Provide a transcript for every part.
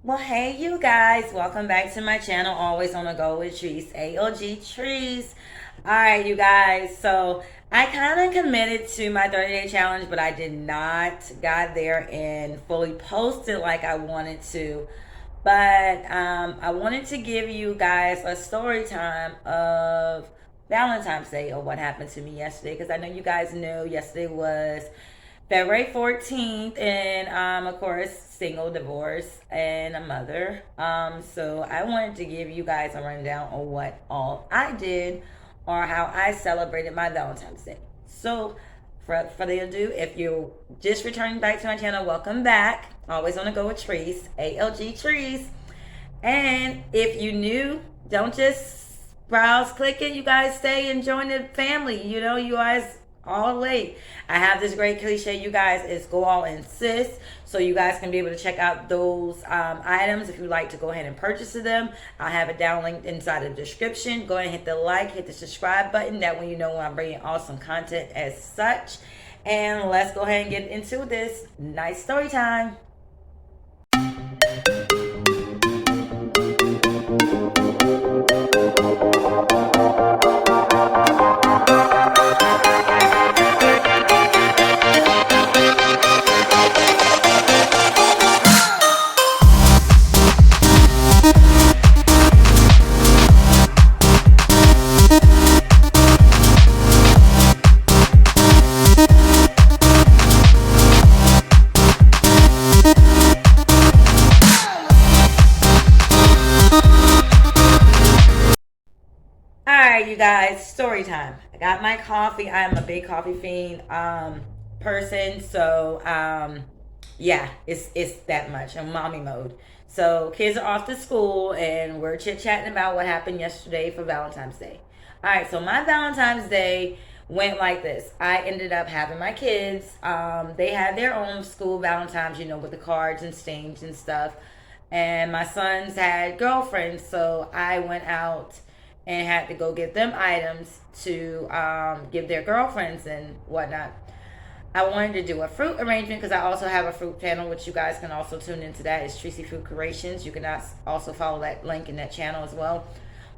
Well, hey, you guys, welcome back to my channel. Always on the go with trees, A.O.G. trees. All right, you guys. So I kind of committed to my 30-day challenge, but I did not got there and fully posted like I wanted to. But I wanted to give you guys a story time of Valentine's Day or what happened to me yesterday because I know you guys know yesterday was February 14th, and of course, single, divorce, and a mother. So I wanted to give you guys a rundown on what all I did or how I celebrated my Valentine's Day. So, for further ado, if you're just returning back to my channel, welcome back. Always on the go with trees, A.O.G. trees. And if you new, don't just browse, click it. You guys stay and join the family. You know, you guys all the way. I have this great cliche, you guys, is go all in sis. So you guys can be able to check out those items if you like to go ahead and purchase them. I'll have it down linked inside the description. Go ahead and hit the like, hit the subscribe button. That way you know when I'm bringing awesome content as such. And let's go ahead and get into this nice story time. All right, you guys, story time. I got my coffee. I am a big coffee fiend person, so yeah, it's that much. I'm mommy mode. So kids are off to school, and we're chit chatting about what happened yesterday for Valentine's Day. All right, so my Valentine's Day went like this. I ended up having my kids. They had their own school Valentines, you know, with the cards and stains and stuff. And my sons had girlfriends, so I went out and had to go get them items to give their girlfriends and whatnot. I wanted to do a fruit arrangement because I also have a fruit channel, which you guys can also tune into. That is Tracy Fruit Creations. You can also follow that link in that channel as well.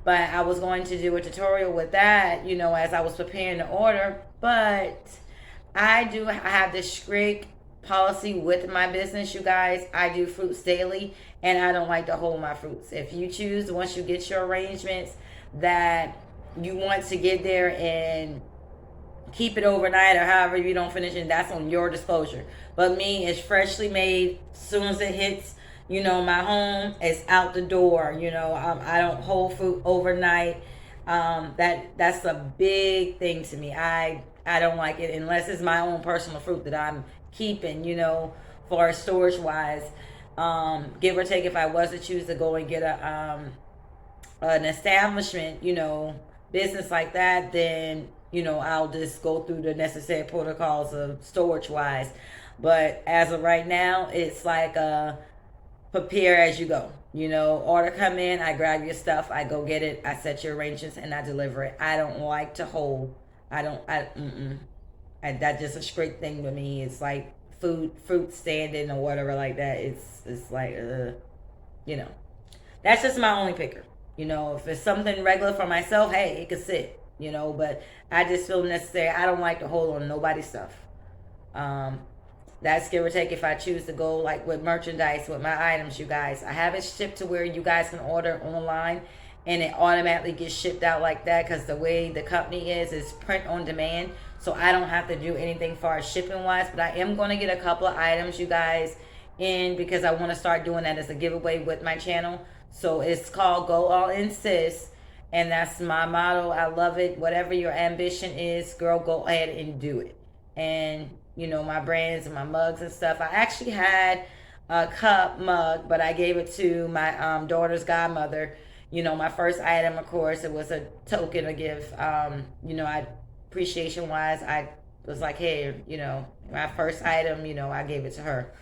But I was going to do a tutorial with that, you know, as I was preparing the order. But I have this strict policy with my business, you guys. I do fruits daily, and I don't like to hold my fruits. If you choose, once you get your arrangements, that you want to get there and keep it overnight or however you don't finish it, that's on your disclosure. But me, it's freshly made. As soon as it hits, you know, my home, it's out the door. You know, I don't hold fruit overnight. That's a big thing to me. I don't like it unless it's my own personal fruit that I'm keeping, you know, for storage wise. Give or take, if I was to choose to go and get an establishment, you know, business like that, then, you know, I'll just go through the necessary protocols of storage wise. But as of right now, it's like prepare as you go. You know, order come in, I grab your stuff, I go get it, I set your arrangements, and I deliver it. I don't like to hold. I don't. That's just a strict thing with me. It's like fruit standing or whatever like that. It's like you know. That's just my only picker. You know, if it's something regular for myself, hey, it could sit. You know, but I just feel necessary. I don't like to hold on nobody's stuff. Um, that's give or take if I choose to go like with merchandise with my items, you guys. I have it shipped to where you guys can order online and it automatically gets shipped out like that because the way the company is print on demand. So I don't have to do anything far as shipping wise, but I am going to get a couple of items, you guys, in because I want to start doing that as a giveaway with my channel. So it's called Go All In Sis, and that's my motto. I love it. Whatever your ambition is, girl, go ahead and do it. And you know, my brands and my mugs and stuff. I actually had a cup mug, but I gave it to my daughter's godmother. You know, my first item, of course, it was a token, a gift. You know, I appreciation wise, I was like, hey, you know, my first item, you know, I gave it to her.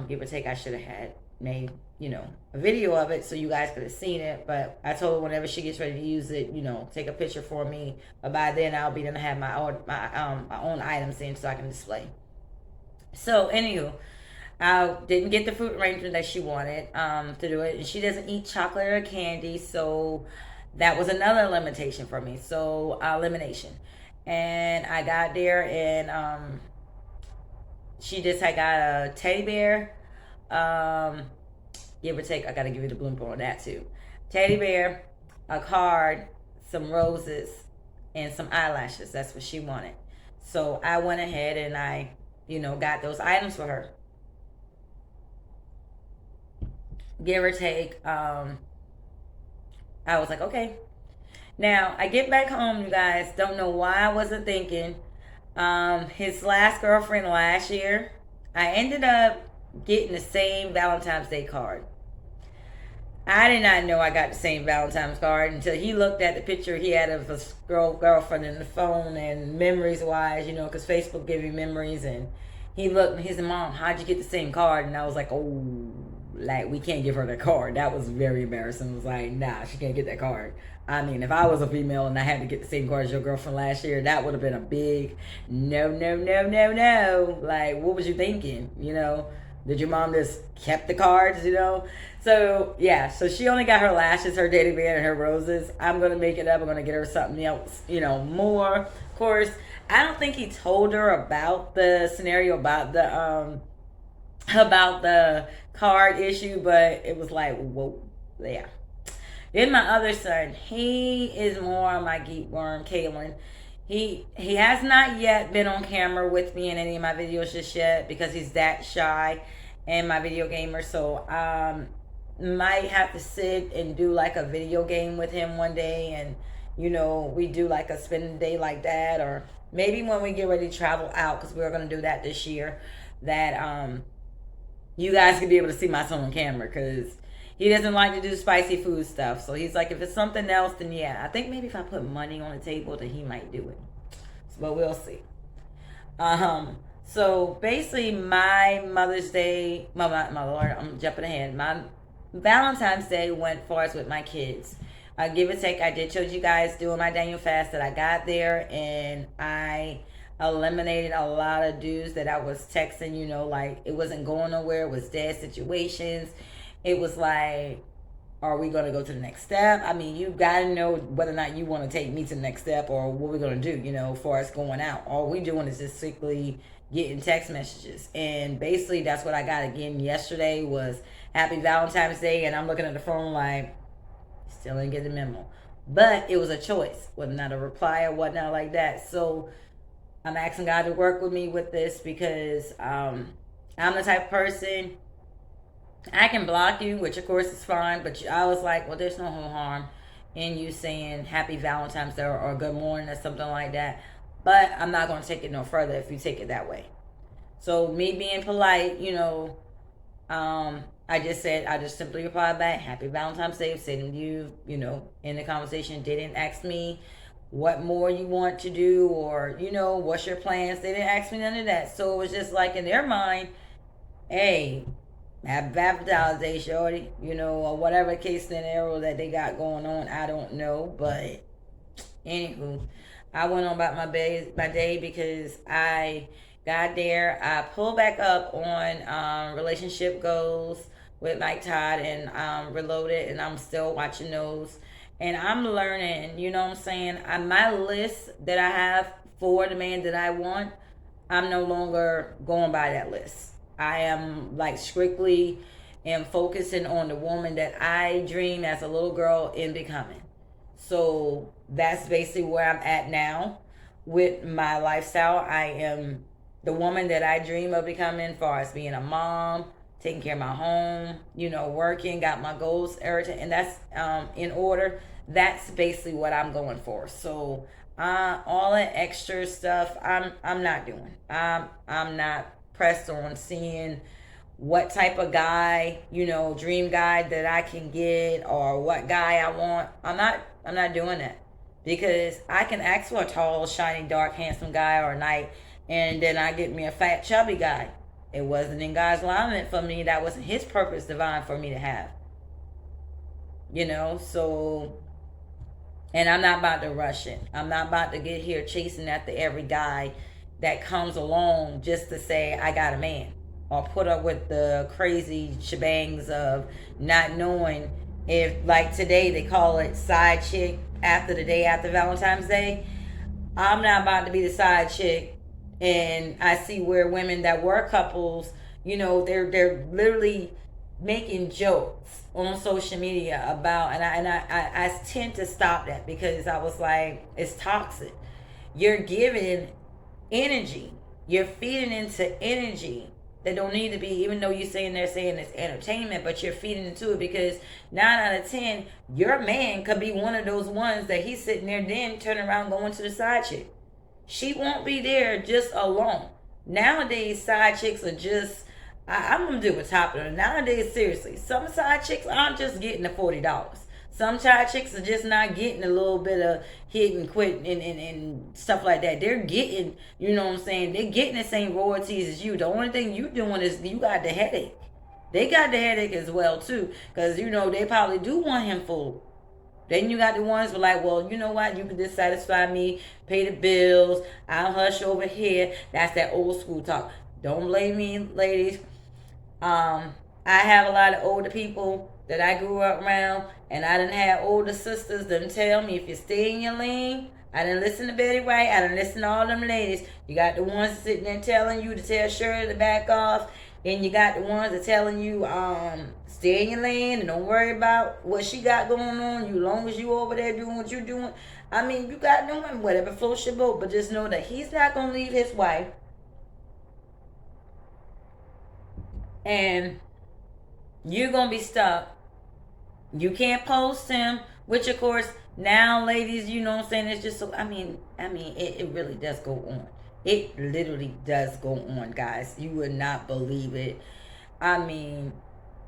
Give or take, I should have had made, you know, a video of it so you guys could have seen it. But I told her whenever she gets ready to use it, you know, take a picture for me. But by then I'll be gonna have my own items in so I can display. So anywho, I didn't get the food arrangement that she wanted to do it. And she doesn't eat chocolate or candy, so that was another limitation for me. So elimination. And I got there, and she just had got a teddy bear. Um, Give or take, I gotta give you the blooper on that too. Teddy bear, a card, some roses, and some eyelashes. That's what she wanted. So I went ahead and I, got those items for her. Give or take, I was like, okay. Now I get back home, you guys. Don't know why I wasn't thinking. His last girlfriend last year, I ended up getting the same Valentine's Day card. I did not know I got the same Valentine's card until he looked at the picture he had of his girlfriend in the phone, and memories wise, because Facebook gave you memories, and he looked and he said, "Mom, how'd you get the same card?" And I was like, "Oh, like we can't give her the card." That was very embarrassing. I was like, "Nah, she can't get that card." I mean, if I was a female and I had to get the same card as your girlfriend last year, that would have been a big no, no, no, no, no. Like, what was you thinking? Did your mom just kept the cards? So yeah, so she only got her lashes, her teddy bear, and her roses. I'm gonna make it up. I'm gonna get her something else, more. Of course, I don't think he told her about the scenario about the card issue, but it was like, whoa, yeah. Then my other son, he is more my geek worm, Kalen. He has not yet been on camera with me in any of my videos just yet because he's that shy and my video gamer. So might have to sit and do like a video game with him one day, and we do like a spend a day like that, or maybe when we get ready to travel out, because we're going to do that this year, that you guys can be able to see my son on camera, because he doesn't like to do spicy food stuff. So he's like, if it's something else, then yeah, I think maybe if I put money on the table, then he might do it. But we'll see. So basically, my Mother's Day, my Lord, I'm jumping ahead. My Valentine's Day went far as with my kids. Give or take, I did show you guys doing my Daniel fast that I got there, and I eliminated a lot of dudes that I was texting, like it wasn't going nowhere. It was dead situations. It was like, are we going to go to the next step? I mean, you got to know whether or not you want to take me to the next step, or what we're going to do, for us going out. All we doing is just strictly getting text messages. And basically, that's what I got again yesterday was Happy Valentine's Day. And I'm looking at the phone like, still didn't get the memo. But it was a choice, whether or not a reply or whatnot like that. So I'm asking God to work with me with this, because I'm the type of person, I can block you, which of course is fine, but I was like, well, there's no harm in you saying Happy Valentine's Day or Good Morning or something like that. But I'm not going to take it no further if you take it that way. So me being polite, I just simply replied back, Happy Valentine's Day, sitting you, in the conversation, didn't ask me what more you want to do, or, what's your plans. They didn't ask me none of that. So it was just like in their mind, hey, Happy Valentine's Day, shorty, or whatever case scenario that they got going on. I don't know, but anywho, I went on about my day because I got there. I pulled back up on relationship goals with Mike Todd, and reloaded, and I'm still watching those. And I'm learning, what I'm saying? My list that I have for the man that I want, I'm no longer going by that list. I am like strictly and focusing on the woman that I dream as a little girl in becoming. So that's basically where I'm at now with my lifestyle. I am the woman that I dream of becoming, as far as being a mom, taking care of my home, working, got my goals, everything, and that's in order. That's basically what I'm going for. So all that extra stuff, I'm not doing. I'm not pressed on seeing what type of guy, dream guy that I can get, or what guy I want. I'm not doing that, because I can ask for a tall, shiny, dark, handsome guy or a knight, and then I get me a fat, chubby guy. It wasn't in God's alignment for me. That wasn't His purpose divine for me to have. So, and I'm not about to rush it. I'm not about to get here chasing after every guy that comes along just to say I got a man. or put up with the crazy shebangs of not knowing if, like today, they call it side chick after the day after Valentine's Day. I'm not about to be the side chick, and I see where women that were couples, they're literally making jokes on social media about, and I tend to stop that because I was like, it's toxic. You're giving energy. You're feeding into energy that don't need to be, even though you're saying they're saying it's entertainment, but you're feeding into it because 9 out of 10, your man could be one of those ones that he's sitting there then turn around going to the side chick. She won't be there just alone. Nowadays, side chicks are just, I'm gonna do a top of it. Nowadays, seriously, some side chicks aren't just getting the $40. Some side chicks are just not getting a little bit of hit and quit and stuff like that. They're getting, you know what I'm saying? They're getting the same royalties as you. The only thing you doing is you got the headache. They got the headache as well too, because they probably do want him full. Then you got the ones who are like, well, you know what? You can just satisfy me, pay the bills. I'll hush over here. That's that old school talk. Don't blame me, ladies. I have a lot of older people that I grew up around, and I didn't have older sisters that tell me if you stay in your lane. I didn't listen to Betty White. I didn't listen to all them ladies. You got the ones sitting there telling you to tell Shirley to back off. And you got the ones that telling you, stay in your lane and don't worry about what she got going on. You, long as you over there doing what you're doing. I mean, you got doing whatever floats your boat, but just know that he's not gonna leave his wife. And you're gonna be stuck. You can't post him, which of course now, ladies, you know what I'm saying. It's just so. It really does go on. It literally does go on, guys. You would not believe it. I mean,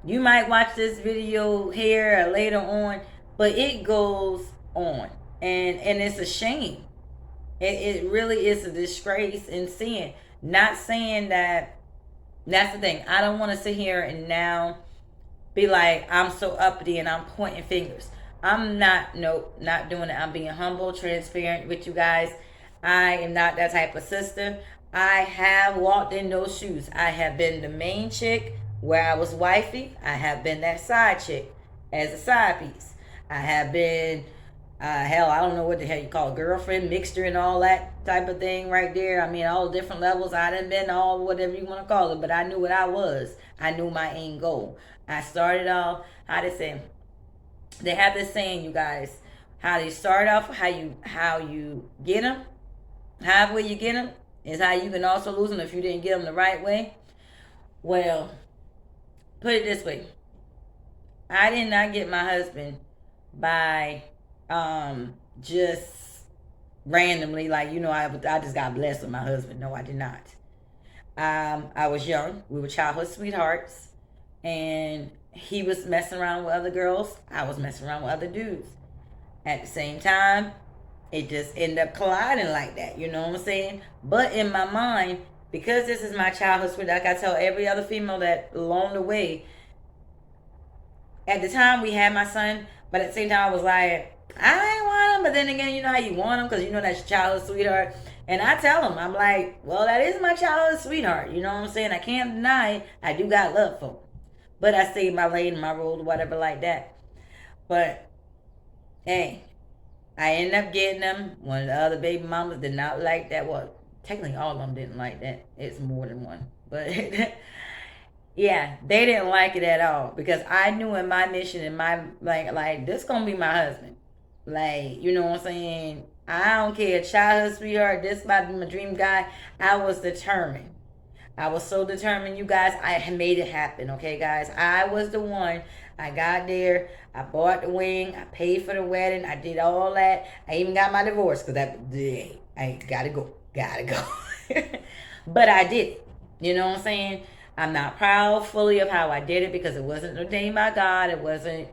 you might watch this video here or later on, but it goes on, and it's a shame. It really is a disgrace and sin. Not saying that. That's the thing. I don't want to sit here and now be like, I'm so uppity and I'm pointing fingers. I'm not, nope, not doing it. I'm being humble, transparent with you guys. I am not that type of sister. I have walked in those shoes. I have been the main chick where I was wifey. I have been that side chick as a side piece. I have been, hell, I don't know what the hell you call it, girlfriend, mixture, and all that type of thing right there. I mean, all the different levels. I done been all whatever you want to call it, but I knew what I was. I knew my end goal. I started off, how to say, they have this saying, you guys, how they start off, how you get them, however you get them, is how you can also lose them if you didn't get them the right way. Well, put it this way. I did not get my husband by just randomly, like, I just got blessed with my husband. No, I did not. I was young. We were childhood sweethearts. And he was messing around with other girls. I was messing around with other dudes. At the same time, it just ended up colliding like that. You know what I'm saying? But in my mind, because this is my childhood sweetheart, like I tell every other female that along the way, at the time we had my son, but at the same time I was like, I ain't want him. But then again, you know how you want him because you know that's your childhood sweetheart. And I tell him, I'm like, well, that is my childhood sweetheart. You know what I'm saying? I can't deny it. I do got love for him. But I stayed my lane, my role, whatever like that. But, hey, I ended up getting them. One of the other baby mamas did not like that. Well, technically all of them didn't like that. It's more than one. But, yeah, they didn't like it at all. Because I knew in my mission, in my, like this going to be my husband. Like, you know what I'm saying? I don't care. Childhood sweetheart, this might be my dream guy. I was determined. I was so determined, you guys. I made it happen, okay, guys? I was the one. I got there. I bought the ring. I paid for the wedding. I did all that. I even got my divorce because I gotta go. Gotta go. But I did it. You know what I'm saying? I'm not proud fully of how I did it because it wasn't ordained by God. It wasn't,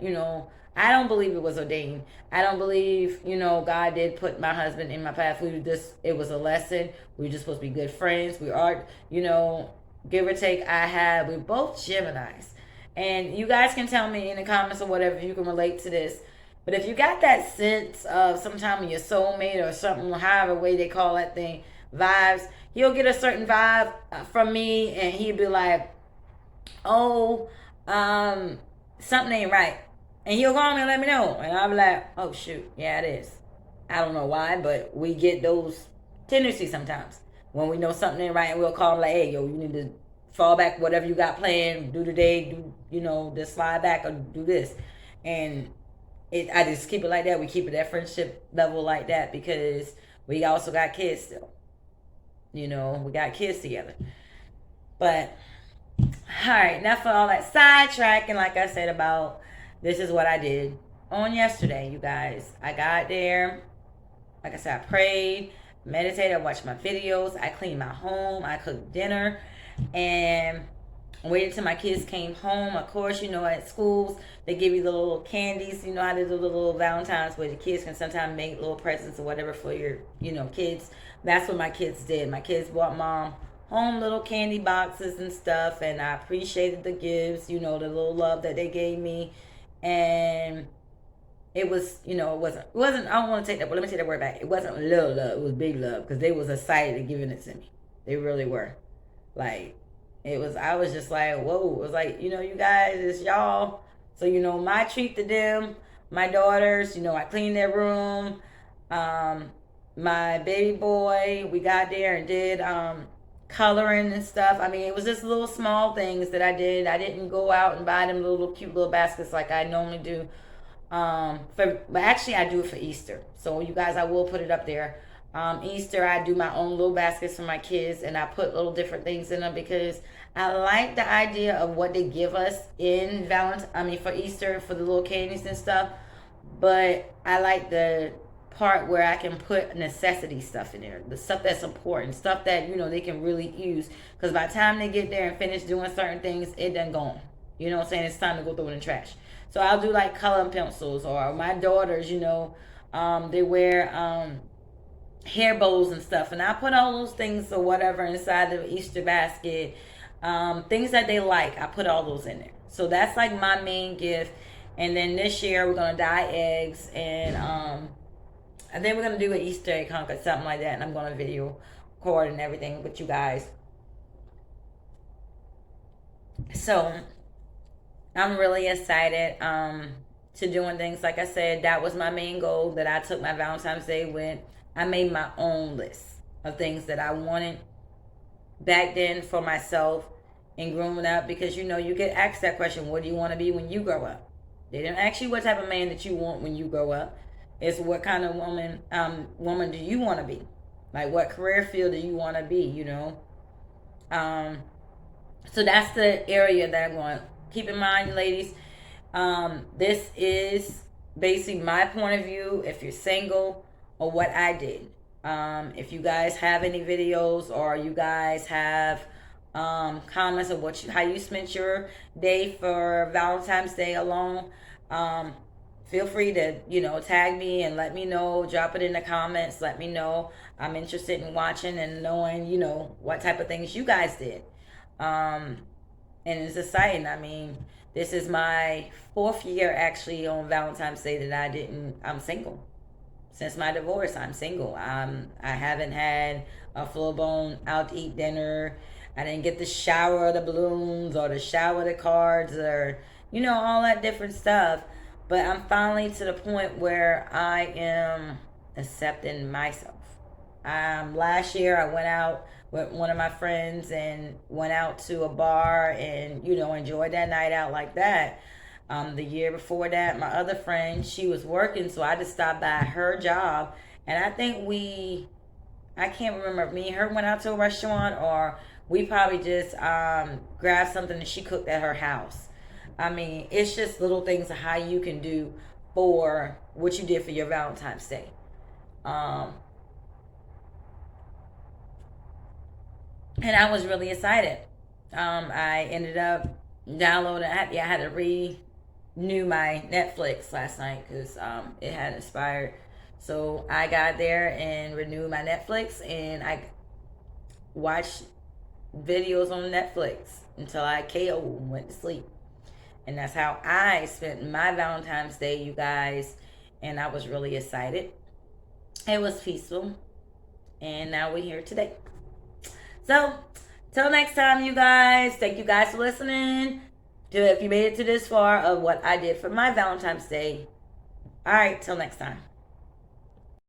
I don't believe it was ordained. I don't believe, God did put my husband in my path. It was a lesson. We were just supposed to be good friends. We are, give or take, we're both Geminis. And you guys can tell me in the comments or whatever if you can relate to this. But if you got that sense of sometime your soulmate or something, however way they call that thing, vibes, he'll get a certain vibe from me and he'll be like, oh, something ain't right. And he'll call me and let me know. And I'll be like, oh, shoot, yeah, it is. I don't know why, but we get those tendencies sometimes. When we know something ain't right, and we'll call him like, hey, yo, you need to fall back, whatever you got planned, do today, do, just slide back or do this. And I just keep it like that. We keep it at friendship level like that because we also got kids still. We got kids together. But all right, now for all that sidetracking, like I said about this is what I did on yesterday, you guys. I got there, like I said, I prayed, meditated, I watched my videos, I cleaned my home, I cooked dinner, and waited till my kids came home. Of course, at schools they give you the little candies. You know how to do the little Valentines where the kids can sometimes make little presents or whatever for your, kids. That's what my kids did. My kids bought mom home little candy boxes and stuff, and I appreciated the gifts. The little love that they gave me, and it was, it wasn't. I don't want to take that, but let me take that word back. It wasn't little love. It was big love because they was excited to giving it to me. They really were. Like, it was, I was just like, whoa. It was like, you guys, it's y'all. So, my treat to them, my daughters, I cleaned their room. Um, my baby boy, we got there and did coloring and stuff. I mean, it was just little small things that I did. I didn't go out and buy them little cute little baskets like I normally do. But actually I do it for Easter. So you guys, I will put it up there. Easter, I do my own little baskets for my kids, and I put little different things in them because I like the idea of what they give us in Valentine. I mean, for Easter, for the little candies and stuff. But I like the part where I can put necessity stuff in there, the stuff that's important, stuff that they can really use. Because by the time they get there and finish doing certain things, it done gone. You know what I'm saying? It's time to go throw it in the trash. So I'll do like coloring pencils, or my daughters, they wear hair bows and stuff, and I put all those things or whatever inside the Easter basket. Things that they like, I put all those in there. So that's like my main gift. And then this year we're gonna dye eggs, and then we're gonna do an Easter egg hunt or something like that. And I'm gonna video record and everything with you guys. So I'm really excited to doing things. Like I said, that was my main goal that I took my Valentine's Day with. I made my own list of things that I wanted back then for myself and growing up, because you get asked that question, what do you want to be when you grow up? They didn't ask you what type of man that you want when you grow up. It's what kind of woman do you want to be? Like, what career field do you want to be? Um, so that's the area that I'm going. Keep in mind, ladies, this is basically my point of view if you're single, or what I did. If you guys have any videos, or you guys have comments of how you spent your day for Valentine's Day alone, feel free to tag me and let me know. Drop it in the comments. Let me know. I'm interested in watching and knowing what type of things you guys did. And it's exciting. I mean, this is my 4th year actually on Valentine's Day that I'm single. Since my divorce, I'm single. I haven't had a full blown out to eat dinner. I didn't get the shower of the balloons or the shower of the cards, or all that different stuff. But I'm finally to the point where I am accepting myself. Last year I went out with one of my friends and went out to a bar and enjoyed that night out like that. The year before that, my other friend, she was working, so I just stopped by her job, and I think I can't remember if me and her went out to a restaurant, or we probably just grabbed something that she cooked at her house. I mean, it's just little things of how you can do for what you did for your Valentine's Day. And I was really excited. I ended up downloading. I had to renew my Netflix last night because it had expired. So I got there and renewed my Netflix, and I watched videos on Netflix until I KO and went to sleep. And that's how I spent my Valentine's Day, you guys. And I was really excited. It was peaceful. And now we're here today. So Till next time, you guys. Thank you guys for listening. If you made it to this far of what I did for my Valentine's Day. All right, till next time.